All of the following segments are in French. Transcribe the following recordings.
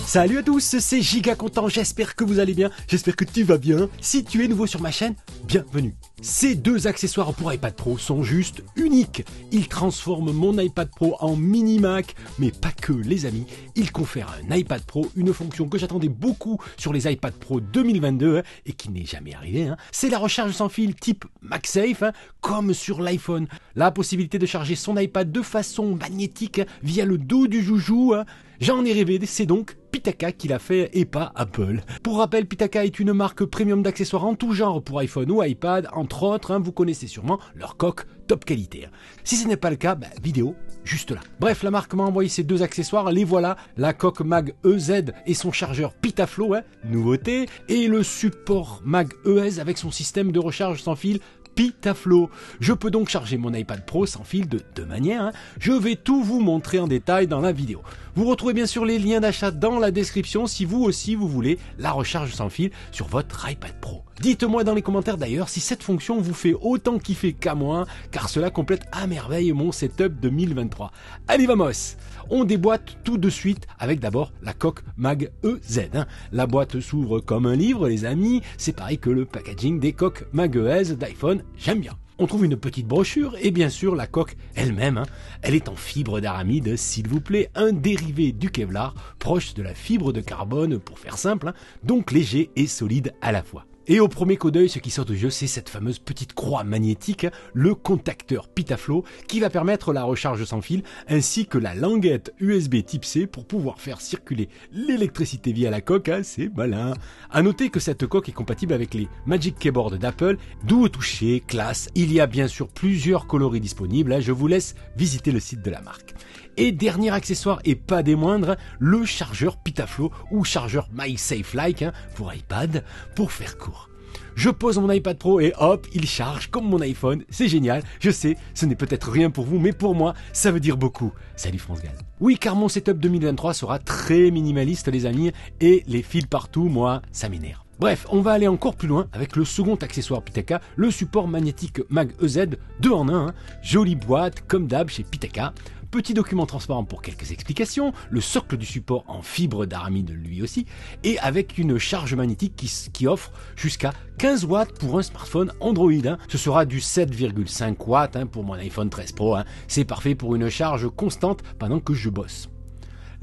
Salut à tous, c'est Giga Content, j'espère que vous allez bien, j'espère que tu vas bien. Si tu es nouveau sur ma chaîne, bienvenue. Ces deux accessoires pour iPad Pro sont juste uniques. Ils transforment mon iPad Pro en mini Mac, mais pas que les amis. Ils confèrent à un iPad Pro une fonction que j'attendais beaucoup sur les iPad Pro 2022 et qui n'est jamais arrivée. C'est la recharge sans fil type MagSafe, comme sur l'iPhone. La possibilité de charger son iPad de façon magnétique via le dos du joujou. J'en ai rêvé, c'est donc Pitaka qui l'a fait et pas Apple. Pour rappel, Pitaka est une marque premium d'accessoires en tout genre pour iPhone ou iPad, entre autres, vous connaissez sûrement leur coque top qualité. Si ce n'est pas le cas, vidéo juste là. Bref, la marque m'a envoyé ces deux accessoires, les voilà, la coque Mag EZ et son chargeur Pitaflo, nouveauté, et le support Mag ES avec son système de recharge sans fil Pitaflo. Je peux donc charger mon iPad Pro sans fil de deux manières. Je vais tout vous montrer en détail dans la vidéo. Vous retrouvez bien sûr les liens d'achat dans la description si vous aussi vous voulez la recharge sans fil sur votre iPad Pro. Dites-moi dans les commentaires d'ailleurs si cette fonction vous fait autant kiffer qu'à moi, car cela complète à merveille mon setup 2023. Allez vamos! On déboîte tout de suite avec d'abord la coque Mag EZ. La boîte s'ouvre comme un livre les amis, c'est pareil que le packaging des coques Mag EZ d'iPhone, j'aime bien. On trouve une petite brochure et bien sûr la coque elle-même. Elle est en fibre d'aramide, s'il vous plaît, un dérivé du Kevlar, proche de la fibre de carbone pour faire simple, donc léger et solide à la fois. Et au premier coup d'œil, ce qui sort du jeu, c'est cette fameuse petite croix magnétique, le contacteur Pitaflo, qui va permettre la recharge sans fil, ainsi que la languette USB type C pour pouvoir faire circuler l'électricité via la coque, c'est malin. À noter que cette coque est compatible avec les Magic Keyboard d'Apple, doux au toucher, classe. Il y a bien sûr plusieurs coloris disponibles, je vous laisse visiter le site de la marque. Et dernier accessoire et pas des moindres, le chargeur Pitaflo ou chargeur MagSafe-like pour iPad, pour faire court. Je pose mon iPad Pro et hop, il charge comme mon iPhone, c'est génial, je sais, ce n'est peut-être rien pour vous, mais pour moi, ça veut dire beaucoup. Salut France Gall. Oui, car mon setup 2023 sera très minimaliste les amis, et les fils partout, moi, ça m'énerve. Bref, on va aller encore plus loin avec le second accessoire Pitaka, le support magnétique Mag EZ 2 en 1, jolie boîte comme d'hab chez Pitaka. Petit document transparent pour quelques explications, le socle du support en fibre d'aramide lui aussi, et avec une charge magnétique qui offre jusqu'à 15 watts pour un smartphone Android. Ce sera du 7,5 watts pour mon iPhone 13 Pro, c'est parfait pour une charge constante pendant que je bosse.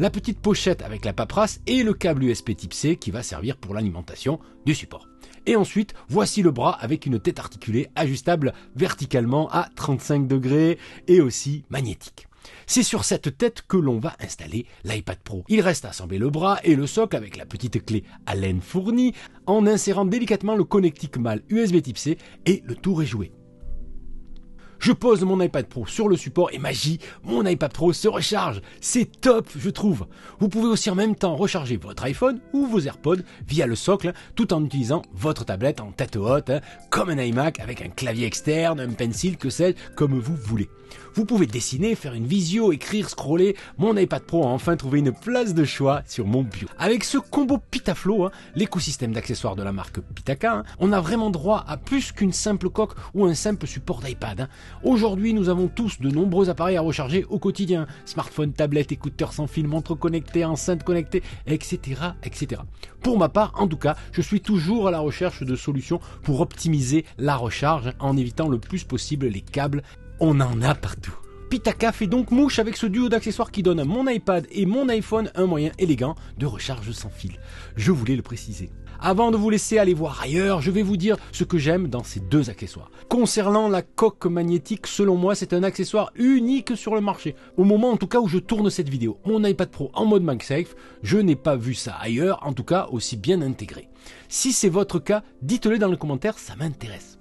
La petite pochette avec la paperasse et le câble USB type C qui va servir pour l'alimentation du support. Et ensuite, voici le bras avec une tête articulée ajustable verticalement à 35 degrés et aussi magnétique. C'est sur cette tête que l'on va installer l'iPad Pro. Il reste à assembler le bras et le socle avec la petite clé Allen fournie en insérant délicatement le connectique mâle USB type C et le tour est joué. Je pose mon iPad Pro sur le support et magie, mon iPad Pro se recharge. C'est top, je trouve. Vous pouvez aussi en même temps recharger votre iPhone ou vos AirPods via le socle tout en utilisant votre tablette en tête haute, comme un iMac avec un clavier externe, un pencil, que sais-je, comme vous voulez. Vous pouvez dessiner, faire une visio, écrire, scroller. Mon iPad Pro a enfin trouvé une place de choix sur mon bureau. Avec ce combo Pitaflo, l'écosystème d'accessoires de la marque Pitaka, on a vraiment droit à plus qu'une simple coque ou un simple support d'iPad. Aujourd'hui, nous avons tous de nombreux appareils à recharger au quotidien. Smartphone, tablette, écouteurs sans fil, montre connectée, enceinte connectée, etc., etc. Pour ma part, en tout cas, je suis toujours à la recherche de solutions pour optimiser la recharge en évitant le plus possible les câbles. On en a partout. Pitaka fait donc mouche avec ce duo d'accessoires qui donne à mon iPad et mon iPhone un moyen élégant de recharge sans fil. Je voulais le préciser. Avant de vous laisser aller voir ailleurs, je vais vous dire ce que j'aime dans ces deux accessoires. Concernant la coque magnétique, selon moi, c'est un accessoire unique sur le marché. Au moment en tout cas où je tourne cette vidéo, mon iPad Pro en mode MagSafe, je n'ai pas vu ça ailleurs, en tout cas aussi bien intégré. Si c'est votre cas, dites-le dans les commentaires, ça m'intéresse.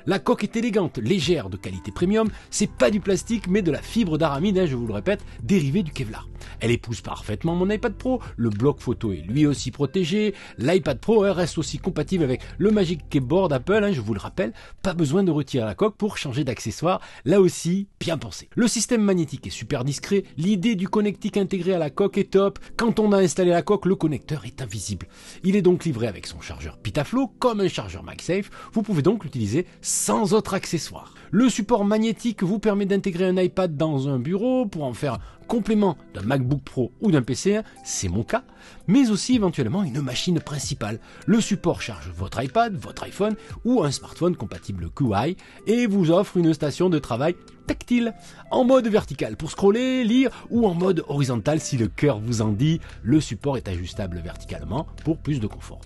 La coque est élégante, légère, de qualité premium, c'est pas du plastique mais de la fibre d'aramide, je vous le répète, dérivée du Kevlar. Elle épouse parfaitement mon iPad Pro, le bloc photo est lui aussi protégé, l'iPad Pro reste aussi compatible avec le Magic Keyboard Apple, je vous le rappelle, pas besoin de retirer la coque pour changer d'accessoire, là aussi bien pensé. Le système magnétique est super discret, l'idée du connectique intégré à la coque est top, quand on a installé la coque, le connecteur est invisible. Il est donc livré avec son chargeur Pitaflo, comme un chargeur MagSafe, vous pouvez donc l'utiliser sans autre accessoire. Le support magnétique vous permet d'intégrer un iPad dans un bureau pour en faire complément d'un MacBook Pro ou d'un PC, c'est mon cas, mais aussi éventuellement une machine principale. Le support charge votre iPad, votre iPhone ou un smartphone compatible QI et vous offre une station de travail tactile, en mode vertical pour scroller, lire ou en mode horizontal si le cœur vous en dit. Le support est ajustable verticalement pour plus de confort.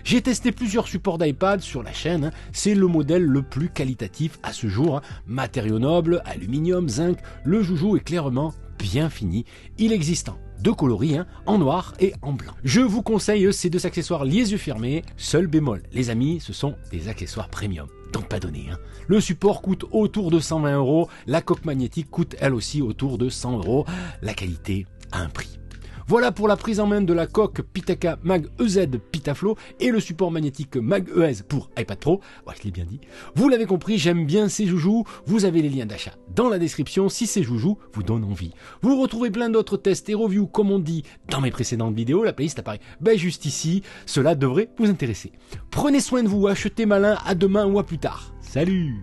J'ai testé plusieurs supports d'iPad sur la chaîne, c'est le modèle le plus qualitatif à ce jour. Matériaux nobles, aluminium, zinc, le joujou est clairement bien fini. Il existe en deux coloris, en noir et en blanc. Je vous conseille ces deux accessoires les yeux fermés. Seul bémol, les amis, ce sont des accessoires premium. Donc pas donné. Le support coûte autour de 120 €, la coque magnétique coûte elle aussi autour de 100 €. La qualité a un prix. Voilà pour la prise en main de la coque Pitaka Mag EZ Pitaflow et le support magnétique Mag EZ pour iPad Pro. Ouais, je l'ai bien dit. Vous l'avez compris, j'aime bien ces joujoux. Vous avez les liens d'achat dans la description si ces joujoux vous donnent envie. Vous retrouvez plein d'autres tests et reviews comme on dit dans mes précédentes vidéos. La playlist apparaît juste ici. Cela devrait vous intéresser. Prenez soin de vous, achetez malin, à demain ou à plus tard. Salut!